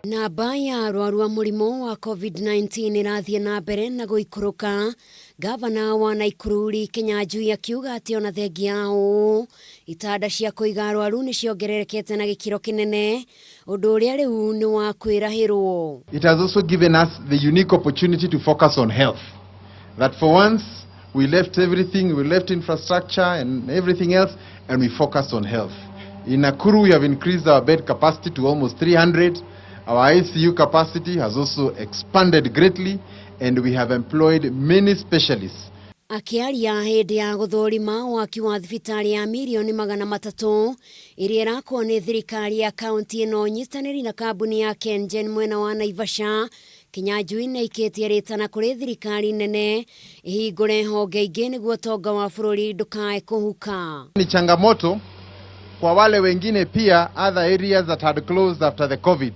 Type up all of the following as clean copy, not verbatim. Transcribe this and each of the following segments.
Namba ya arwaru a murimu wa Covid-19 irathie na mbere na guikuruka. Gavana wa Nakuru Kinyanjui akiuga ati ona thengia uu itanda cia kuiga arwaru ni ciongererekete na gikiro kinene, undu uria riu ni wa kwirahirwo. It has also given us the unique opportunity to focus on health. That for once we left everything, we left infrastructure and everything else, and we focused on health. In Nakuru we have increased our bed capacity to almost 300. Our ICU capacity has also expanded greatly, and we have employed many specialists. Akiaria hindi ya guthurima waki wa thibitari ya milioni 300 iria irakwo ni thirikari ya kaunti ino nyitaniri na kambuni ya Kengen mwena wa Naivasha, Kinyanjui na ikitie ritana kuri thirikari nene ihingure honge ingi niguo tonga wa bururi ndukae kuhuka. Ni changamoto kwa wale wengine pia, other areas that had closed after the COVID,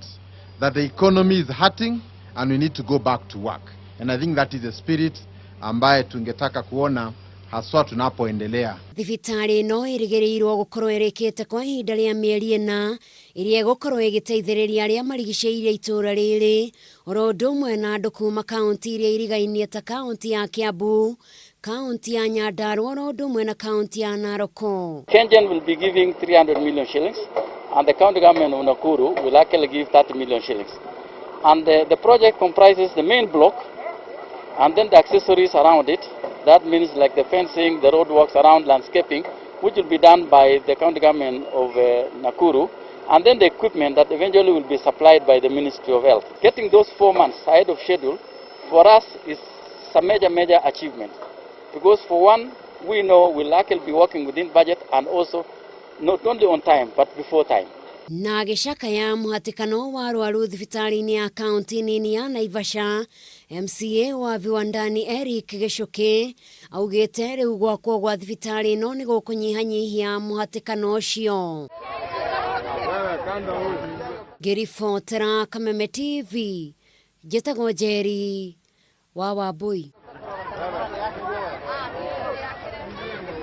that the economy is hurting and we need to go back to work. And I think that is the spirit ambaye tungetaka kuona haswa tunapoendelea. Thibitari no irigirirwo gukorwo irikite kwa ihinda ria mieri ina iria gukorwo igiteithiriria aria marigiceirie itura riri, oro undu umwe na andu kuma kaunti iria irigainie ta kaunti ya Kiambu, kaunti ya Nyandarua, oro undu umwe na kaunti ya Naroko. Kengen will be giving 300 million shillings and the county government of Nakuru will actually give 30 million shillings. And the project comprises the main block and then the accessories around it. That means like the fencing, the roadworks around, landscaping, which will be done by the county government of Nakuru, and then the equipment that eventually will be supplied by the Ministry of Health. Getting those 4 months ahead of schedule for us is a major achievement, because for one, we know we'll actually be working within budget and also not only on time but before time. Na gicaka ya muhatikano wa arwaru thibitari-ini ya kaunti nini ya Naivasha, MCA wa Viwandani Eric Gicuki augite riu gwakwo gwa thibitari no ni gukunyihanyihia muhatikano ucio. Ngiribotera Kameme TV, njitagwo Njeri wa Wambui.